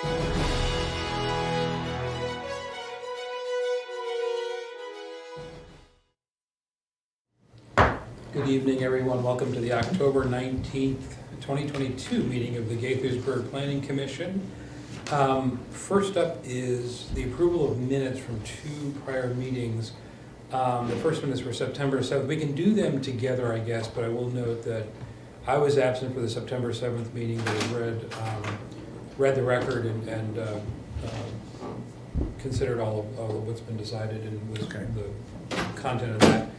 Good evening, everyone. Welcome to the October 19th, 2022 meeting of the Gaithersburg Planning Commission. First up is the approval of minutes from two prior meetings. The first minutes were September 7th. We can do them together, I guess, but I will note that I was absent for the September 7th meeting, but read the record and considered all of what's been decided and was Okay. the content of that.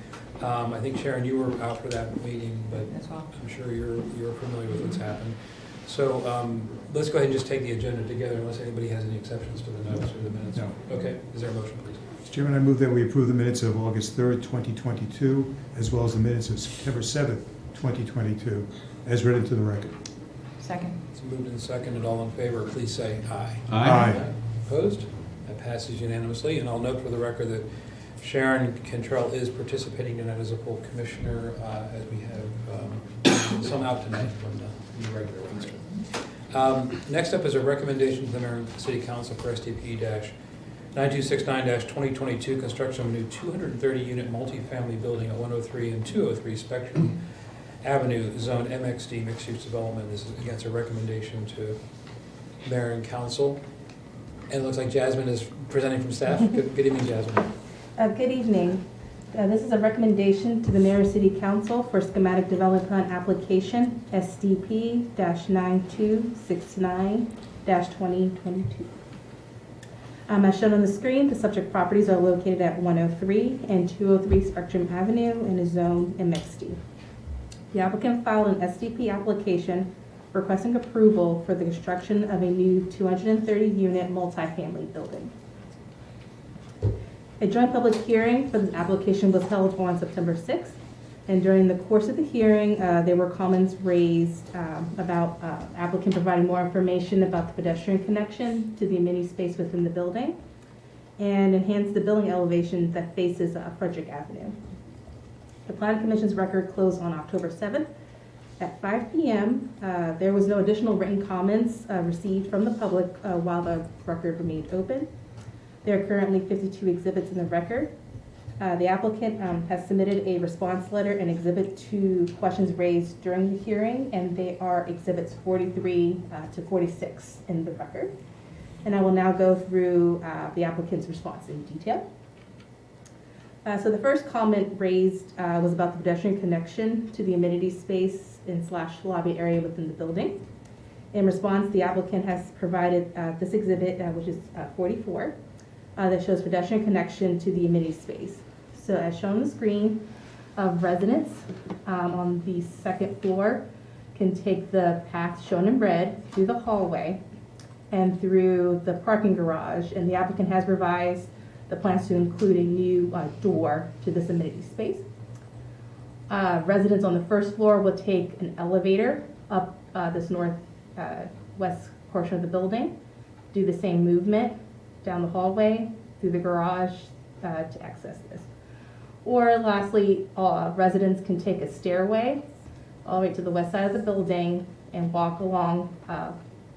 I think, Sharon, you were out for that meeting, but well. I'm sure you're familiar with what's happened. So let's go ahead and just take the agenda together unless anybody has any exceptions to the notes or the minutes. No. Okay, is there a motion, please? Mr. Chairman, I move that we approve the minutes of August 3rd, 2022, as well as the minutes of September 7th, 2022, as read into the record. Second. It's moved and seconded. All in favor, please say aye. Aye. Opposed? That passes unanimously. And I'll note for the record that Sharon Cantrell is participating tonight as a full commissioner, as we have some out tonight from the regular roster. Next up is a recommendation to the Mayor and City Council for STP-9269-2022, construction of a new 230-unit multifamily building at 103 and 203 Spectrum Avenue, Zone MXD, mixed-use development. This is against a recommendation to Mayor and Council. And it looks like Jasmine is presenting from staff. Good evening, Jasmine. Good evening. This is a recommendation to the Mayor and City Council for Schematic Development Plan Application SDP-9269-2022. As shown on the screen, the subject properties are located at 103 and 203 Spectrum Avenue in a zone MXD. The applicant filed an SDP application requesting approval for the construction of a new 230-unit multifamily building. A joint public hearing for the application was held on September 6th, and during the course of the hearing, there were comments raised about applicant providing more information about the pedestrian connection to the amenity space within the building and enhance the building elevation that faces Frederick Avenue. The Planning Commission's record closed on October 7th at 5 p.m. There was no additional written comments received from the public while the record remained open. There are currently 52 exhibits in the record. The applicant has submitted a response letter and exhibit to questions raised during the hearing, and they are exhibits 43 to 46 in the record. And I will now go through the applicant's response in detail. So the first comment raised was about the pedestrian connection to the amenity space and / lobby area within the building. In response, the applicant has provided this exhibit, which is 44. That shows pedestrian connection to the amenity space. So as shown on the screen, residents on the second floor can take the path shown in red through the hallway and through the parking garage, and the applicant has revised the plans to include a new door to this amenity space. Residents on the first floor will take an elevator up this northwest portion of the building, do the same movement down the hallway, through the garage to access this. Or lastly, residents can take a stairway all the way to the west side of the building and walk along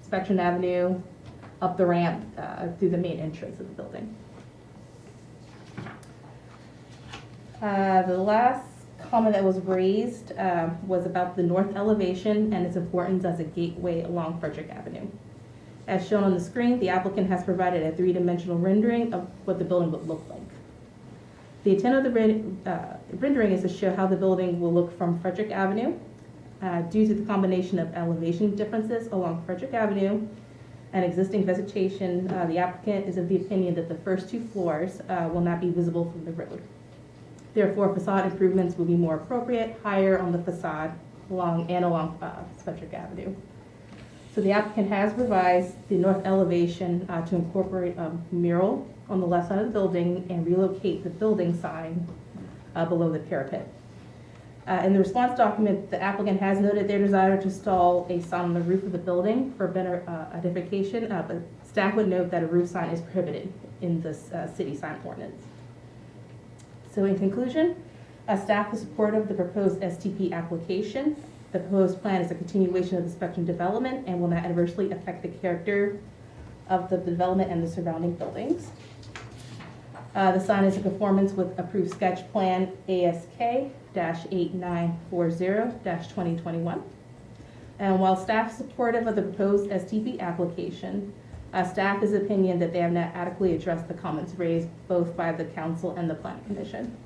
Spectrum Avenue, up the ramp through the main entrance of the building. The last comment that was raised was about the north elevation and its importance as a gateway along Frederick Avenue. As shown on the screen, the applicant has provided a three-dimensional rendering of what the building would look like. The intent of the rendering is to show how the building will look from Frederick Avenue. Due to the combination of elevation differences along Frederick Avenue and existing vegetation, the applicant is of the opinion that the first two floors will not be visible from the road. Therefore, facade improvements will be more appropriate, higher on the facade along Frederick Avenue. So the applicant has revised the north elevation to incorporate a mural on the left side of the building and relocate the building sign below the parapet. In the response document, the applicant has noted their desire to install a sign on the roof of the building for better identification, but staff would note that a roof sign is prohibited in this city sign ordinance. So in conclusion, staff is supportive of the proposed STP application. The proposed plan is a continuation of the Spectrum development and will not adversely affect the character of the development and the surrounding buildings. The sign is in conformance with approved sketch plan ASK-8940-2021. And while staff is supportive of the proposed STP application, staff is of opinion that they have not adequately addressed the comments raised both by the council and the planning commission.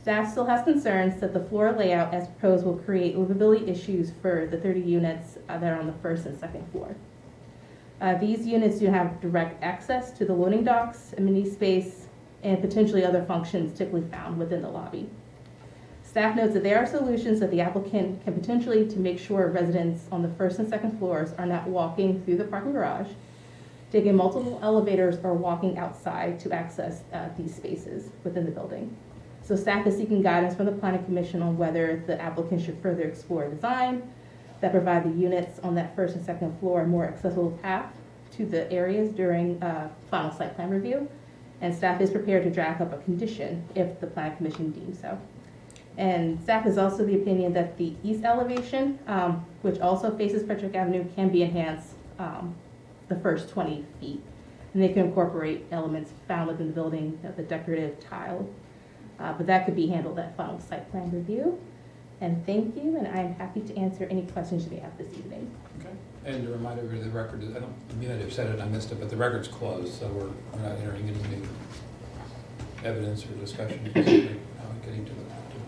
Staff still has concerns that the floor layout as proposed will create livability issues for the 30 units that are on the first and second floor. These units do have direct access to the loading docks, amenity space, and potentially other functions typically found within the lobby. Staff notes that there are solutions that the applicant can potentially to make sure residents on the first and second floors are not walking through the parking garage, taking multiple elevators, or walking outside to access these spaces within the building. So staff is seeking guidance from the planning commission on whether the applicant should further explore a design that provide the units on that first and second floor a more accessible path to the areas during final site plan review. And staff is prepared to draft up a condition if the planning commission deems so. And staff is also the opinion that the east elevation, which also faces Frederick Avenue, can be enhanced the first 20 feet. And they can incorporate elements found within the building, the decorative tile. But that could be handled at final site plan review. And thank you, and I am happy to answer any questions you may have this evening. Okay. And to remind everybody, the record is, I mean, I've said it and I missed it, but the record's closed, so we're not entering any new evidence or discussion, getting to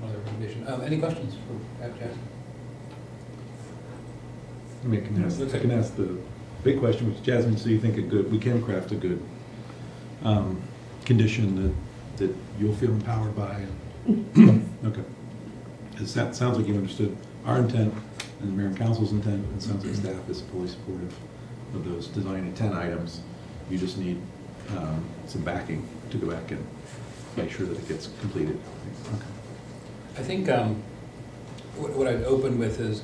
another recommendation. Any questions for Jasmine? I mean, I can ask the big question, which Jasmine, so you think we can craft a good condition that you'll feel empowered by? Okay. Because that sounds like you understood our intent and the mayor and council's intent, and it sounds like staff is fully supportive of those design intent items. You just need some backing to go back and make sure that it gets completed. Okay. I think what I'd open with is,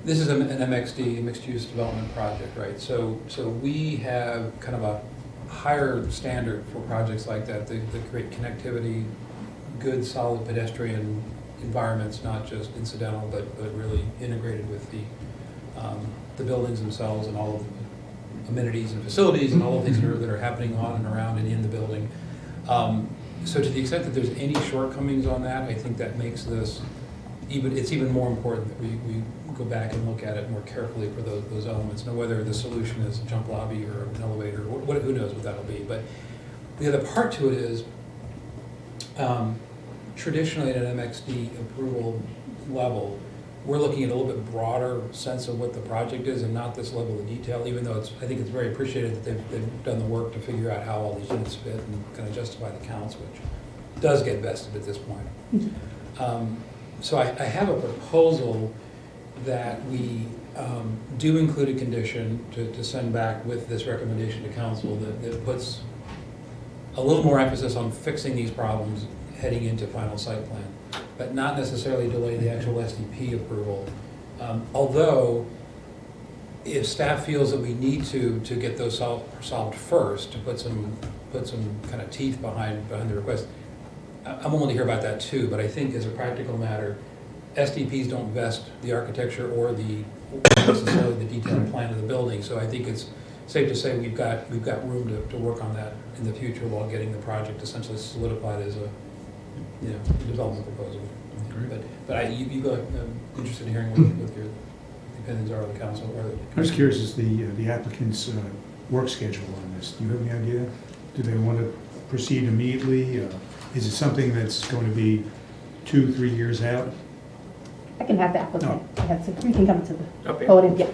this is an MXD, mixed-use development project, right? So we have kind of a higher standard for projects like that create connectivity, good, solid pedestrian environments, not just incidental, but really integrated with the buildings themselves and all of the amenities and facilities and all of the things that are happening on and around and in the building. So to the extent that there's any shortcomings on that, I think that makes this it's even more important that we go back and look at it more carefully for those elements. Now, whether the solution is a jump lobby or an elevator, who knows what that'll be. But the other part to it is, traditionally at an MXD approval level, we're looking at a little bit broader sense of what the project is and not this level of detail, even though I think it's very appreciated that they've done the work to figure out how all these units fit and kind of justify the counts, which does get vested at this point. So I have a proposal that we do include a condition to send back with this recommendation to council that puts a little more emphasis on fixing these problems heading into final site plan, but not necessarily delay the actual SDP approval. Although, if staff feels that we need to get those solved first, to put some kind of teeth behind the request, I'm willing to hear about that too. But I think as a practical matter, SDPs don't vest the architecture or necessarily the detailed plan of the building. So I think it's safe to say we've got room to work on that in the future while getting the project essentially solidified as a development proposal. But you go. I'm interested in hearing what your opinions are of the council. I was curious as the applicant's work schedule on this. Do you have any idea? Do they want to proceed immediately? Is it something that's going to be 2-3 years out? I can have the applicant. No. We can come to the Okay. podium. Yeah.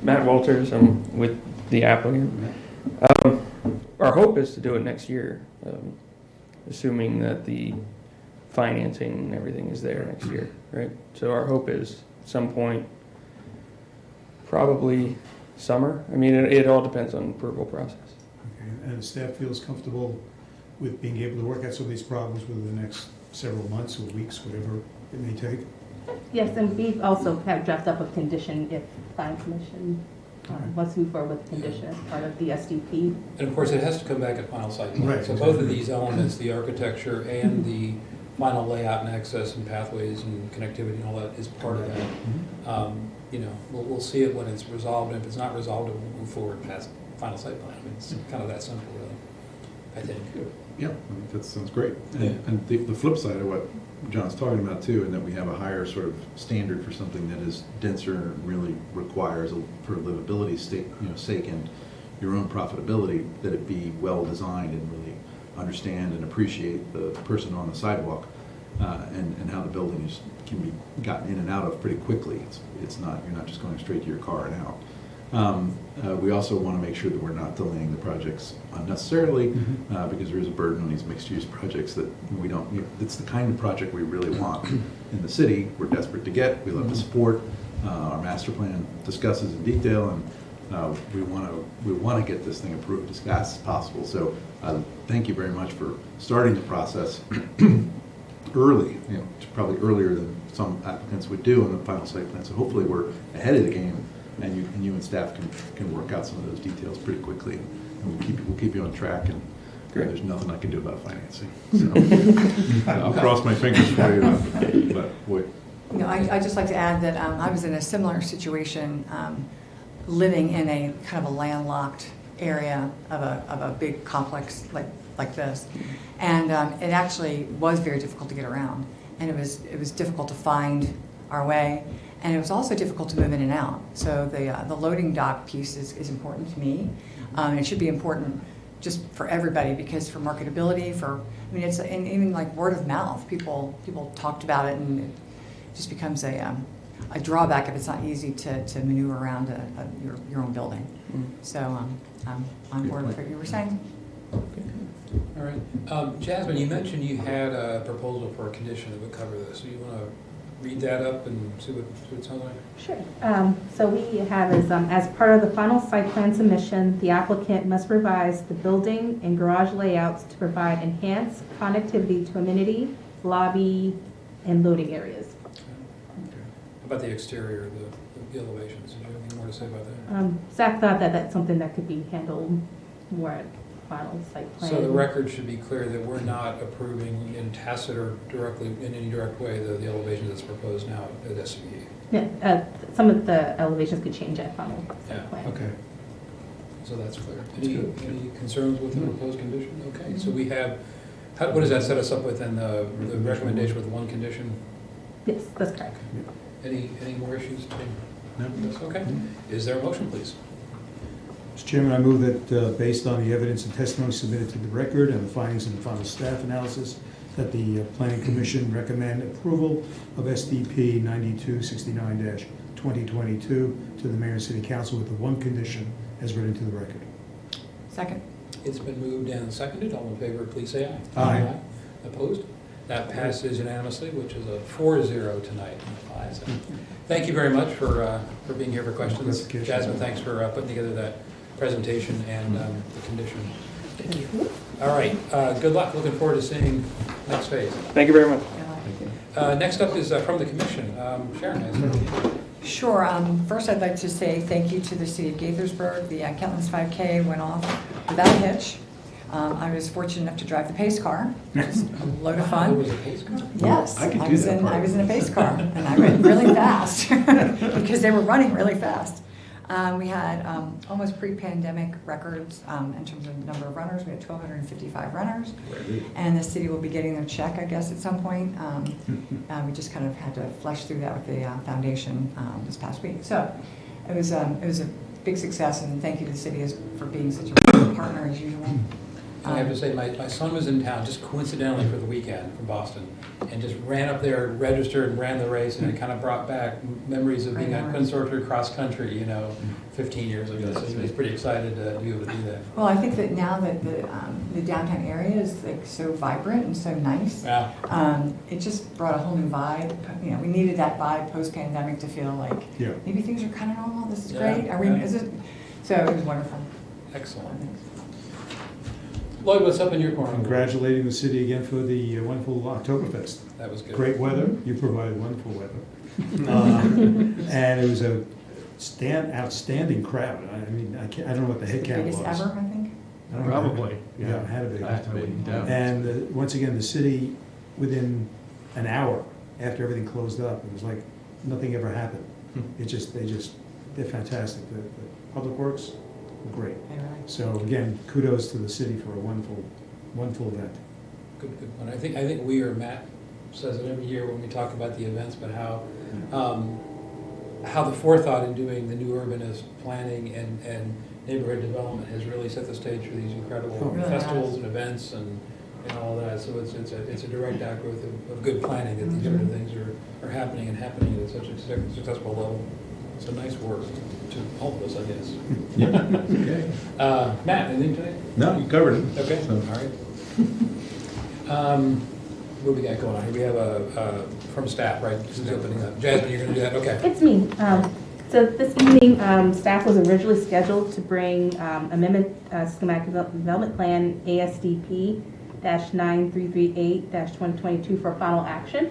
Matt Walters, I'm with the applicant. Our hope is to do it next year, assuming that the financing and everything is there next year, right? So our hope is some point, probably summer. I mean, it all depends on the approval process. Okay. And the staff feels comfortable with being able to work out some of these problems within the next several months or weeks, whatever it may take? Yes, and we also have drafted up a condition if the planning commission wants to move forward with the condition as part of the SDP. And of course, it has to come back at final site plan. Right, So exactly. both of these elements, the architecture and the final layout and access and pathways and connectivity and all that is part of that. You know, we'll see it when it's resolved, and if it's not resolved, it will move forward past final site plan. I mean, it's kind of that simple, really, I think. Yeah, I think that sounds great. Yeah. And the flip side of what John's talking about too, and that we have a higher sort of standard for something that is denser and really requires, for livability sake and your own profitability, that it be well designed and really understand and appreciate the person on the sidewalk, and how the building can be gotten in and out of pretty quickly. It's not, you're not just going straight to your car and out. We also want to make sure that we're not delaying the projects unnecessarily, because there is a burden on these mixed-use projects that we don't, it's the kind of project we really want in the city. We're desperate to get, we love to support. Our master plan discusses in detail, and we want to get this thing approved as fast as possible. So thank you very much for starting the process early, probably earlier than some applicants would do in the final site plan. So hopefully we're ahead of the game, and you and staff can work out some of those details pretty quickly, and we'll keep you on track. And there's nothing I can do about financing, so I'll cross my fingers for you. But boy, I'd just like to add that I was in a similar situation, living in a kind of a landlocked area of a big complex like this, and it actually was very difficult to get around, and it was difficult to find our way. And it was also difficult to move in and out. So the loading dock piece is important to me. It should be important just for everybody, because for marketability, it's and even like word of mouth. People talked about it, and it just becomes a drawback if it's not easy to maneuver around your own building. So I'm on board with what you were saying. All right. Jasmine, you mentioned you had a proposal for a condition that would cover this. So you want to read that up and see what it sounds like? Sure. So we have as part of the final site plan submission, the applicant must revise the building and garage layouts to provide enhanced connectivity to amenity, lobby, and loading areas. Okay. About the exterior, the elevations, did you have anything more to say about that? Zach thought that that's something that could be handled more at final site plan. So the record should be clear that we're not approving in tacit or directly, in any direct way, the elevation that's proposed now at SCE. Yeah, some of the elevations could change at final site plan. Okay. So that's clear. Any concerns with the proposed condition? Okay, so we have, what does that set us up with in the recommendation with one condition? Yes, that's correct. Any more issues? No. Okay. Is there a motion, please? Mr. Chairman, I move that based on the evidence and testimony submitted to the record and the findings in the final staff analysis, that the Planning Commission recommend approval of SDP 9269-2022 to the Mayor and City Council with the one condition as written to the record. Second. It's been moved and seconded. All in favor, please say aye. Aye. Opposed? That passes unanimously, which is a 4-0 tonight. So thank you very much for being here for questions. Jasmine, thanks for putting together that presentation and the condition. Thank you. All right, good luck. Looking forward to seeing next phase. Thank you very much. Next up is from the commission. Sharon, I start. Sure. First, I'd like to say thank you to the city of Gaithersburg. The Kentlands 5K went off without a hitch. I was fortunate enough to drive the pace car, just a load of There fun. was a pace car? Yes, I could do that part. I was in a pace car, and I went really fast because they were running really fast. We had almost pre-pandemic records in terms of the number of runners. We had 1,255 runners, and the city will be getting their check, I guess, at some point. We just kind of had to flesh through that with the foundation this past week. So it was a big success, and thank you to the city for being such a great partner as usual. I have to say, my son was in town just coincidentally for the weekend from Boston, and just ran up there, registered, and ran the race, and it kind of brought back memories of being on consortium cross country, 15 years ago. So he was pretty excited to be able to do that. Well, I think that now that the downtown area is like so vibrant and so nice, Yeah. it just brought a whole new vibe. We needed that vibe post-pandemic to feel like maybe things are kind of normal. This is great. So it was wonderful. Excellent. Lloyd, what's up in your corner? Congratulating the city again for the wonderful Oktoberfest. That was good. Great weather. You provided wonderful weather. And it was a outstanding crowd. I mean, I don't know what the head count was. Biggest ever, I think. I don't know. Probably. Yeah, it had to be. Has to be, yeah. And once again, the city within an hour after everything closed up. It was like nothing ever happened. They're fantastic. The Public Works, great. So again, kudos to the city for a wonderful event. Good one. I think Matt says it every year when we talk about the events, but how the forethought in doing the new urbanist planning and neighborhood development has really set the stage for these incredible Really festivals has. and events and all that. So it's a direct outgrowth of good planning that these sort of things are happening at such a successful level. So nice work to all of us, I guess. Okay. Matt, anything today? No, you covered it. Okay, So- all right. What do we got going on here? We have from staff, right? This is opening up. Jasmine, you're gonna do that? Okay. It's me. So this evening, staff was originally scheduled to bring amendment schematic development plan ASDP-9338-2022 for final action.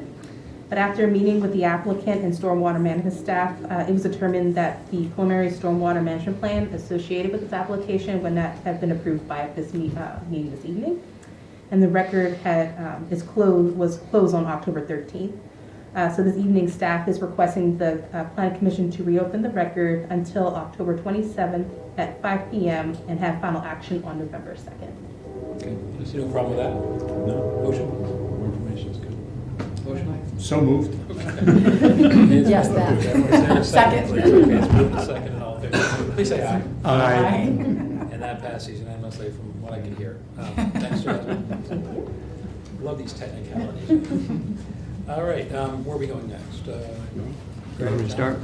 But after a meeting with the applicant and stormwater management staff, it was determined that the preliminary stormwater management plan associated with this application would not have been approved by this meeting this evening. And the record was closed on October 13th. So this evening, staff is requesting the Planning Commission to reopen the record until October 27th at 5 p.m. and have final action on November 2nd. Okay. You see no problem with that? No, Motion? more information is good. Motion? So moved. Yes, that. Is there a Second. please? Okay, it's moved to second and all in favor. Please say aye. Aye. And that passes unanimously from what I can hear. Thanks, Jasmine. Love these technicalities. All right, where are we going next? You want me to start?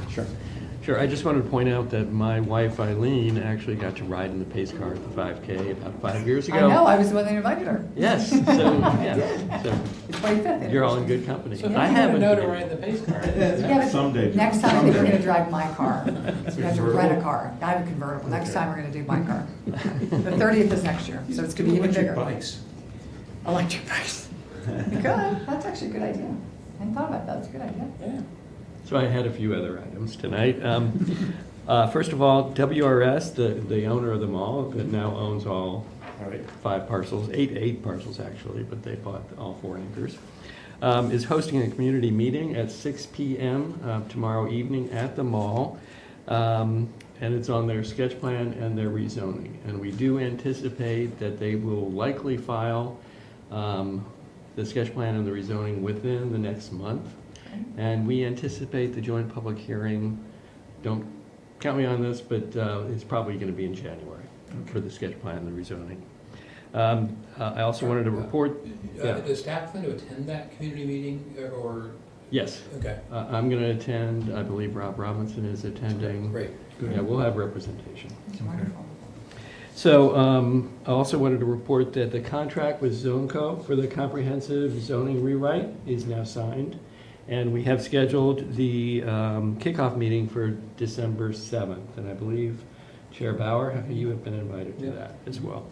Sure, I just wanted to point out that my wife Eileen actually got to ride in the pace car at the 5K about 5 years ago. I know, I was the one that invited her. Yes, so, yeah, so The 25th. you're all in good company. So I how do you haven't. know to ride the pace car? Yeah, but Someday. next time I think we're gonna drive my car. You have to rent a car. I have a convertible. Next time we're gonna do my car. The 30th is next year, so it's gonna be even Electric bigger. bikes. Electric bikes. You could. That's actually a good idea. I hadn't thought about that. That's a good idea. Yeah. So I had a few other items tonight. First of all, WRS, the owner of the mall, that now owns all 5 parcels, eight parcels actually, but they bought all 4 acres, is hosting a community meeting at 6 p.m. Tomorrow evening at the mall. And it's on their sketch plan and their rezoning. And we do anticipate that they will likely file the sketch plan and the rezoning within the next month. And we anticipate the joint public hearing, don't count me on this, but it's probably going to be in January for the sketch plan and the rezoning. I also wanted to report. Does staff plan to attend that community meeting or? Yes. Okay. I'm going to attend. I believe Rob Robinson is attending. Great. Yeah, we'll have representation. It's wonderful. So I also wanted to report that the contract with ZoneCo for the comprehensive zoning rewrite is now signed. And we have scheduled the kickoff meeting for December 7th. And I believe Chair Bauer, you have been invited to that as well.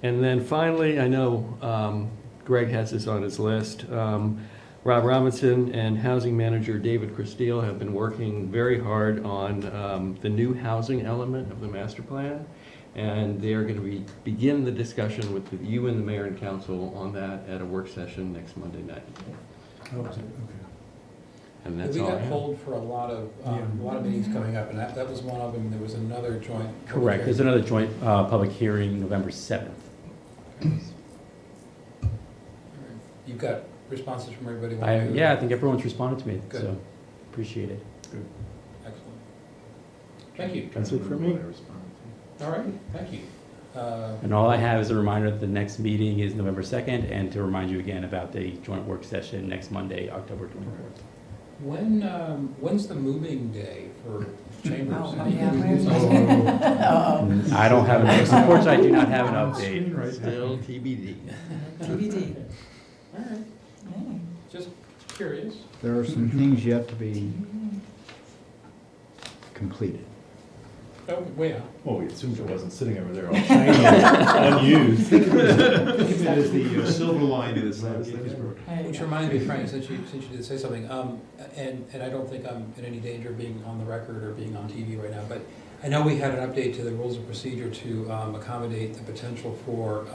And then finally, I know Greg has this on his list. Rob Robinson and housing manager David Christile have been working very hard on the new housing element of the master plan. And they are going to begin the discussion with you and the mayor and council on that at a work session next Monday night. Okay. And that's We all I got have. pulled for a lot of meetings coming up, and that was one of them. There was another joint. Correct, there's another joint public hearing November 7th. You've got responses from everybody? Yeah, I think everyone's responded to me, Good. so appreciate it. Excellent. Thank you. That's it for me. All right, thank you. And all I have is a reminder that the next meeting is November 2nd, and to remind you again about the joint work session next Monday, October 24th. When's the moving day for Chambers? Oh, Any yeah, news where's- on that? Uh-oh. I don't have an, unfortunately, I do not have an update. Screen right now. Still TBD. TBD. All right, Hey. just curious. There are some things yet to be completed. Oh, yeah. Well, we assumed it wasn't sitting over there all shiny and unused. Think of it as the silver line of Gettysburg. There Which you go. reminds me, Frank, since you did say something, and I don't think I'm in any danger of being on the record or being on TV right now, but I know we had an update to the rules of procedure to accommodate the potential for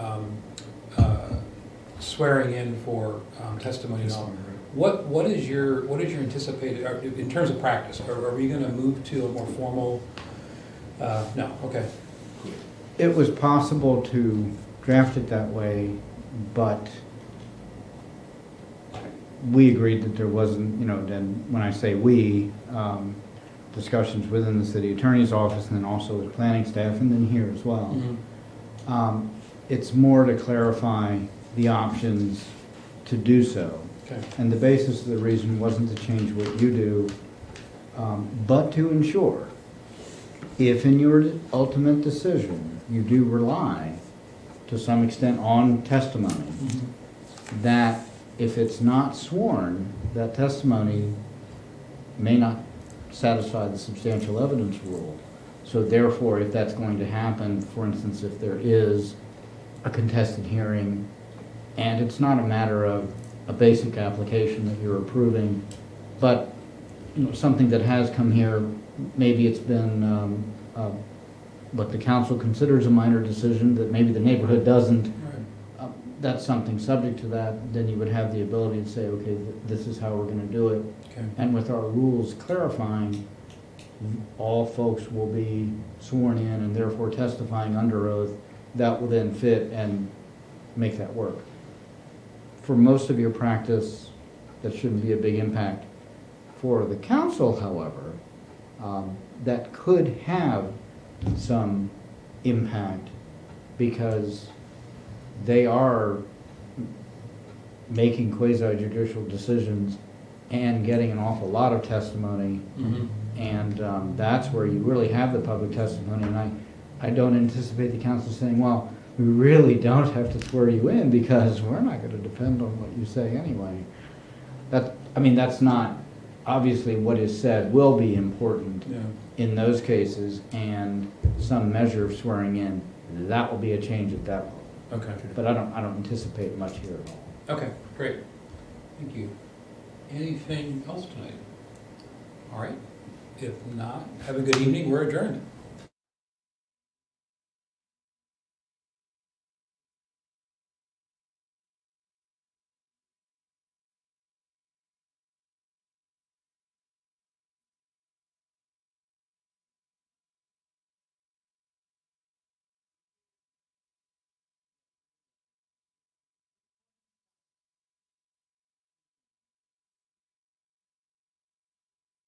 swearing in for testimony and all. What is your anticipated, in terms of practice, are we gonna move to a more formal, no, okay. It was possible to draft it that way, but we agreed that there wasn't, then when I say we, discussions within the city attorney's office and then also with planning staff and then here as well. It's more to clarify the options to do so. Okay. And the basis of the reason wasn't to change what you do, but to ensure if in your ultimate decision you do rely to some extent on testimony, that if it's not sworn, that testimony may not satisfy the substantial evidence rule. So therefore, if that's going to happen, for instance, if there is a contested hearing and it's not a matter of a basic application that you're approving, but something that has come here, maybe it's been what the council considers a minor decision that maybe the neighborhood doesn't, that's something subject to that, then you would have the ability to say, okay, this is how we're going to do it. Okay. And with our rules clarifying, all folks will be sworn in and therefore testifying under oath. That will then fit and make that work. For most of your practice, that shouldn't be a big impact. For the council, however, that could have some impact because they are making quasi-judicial decisions and getting an awful lot of testimony. And that's where you really have the public testimony. And I don't anticipate the council saying, well, we really don't have to swear you in because we're not going to depend on what you say anyway. That's not, obviously what is said will be important in those cases, and some measure of swearing in, that will be a change at that level. Okay. But I don't anticipate much here at all. Okay, great. Thank you. Anything else tonight? All right. If not, have a good evening. We're adjourned.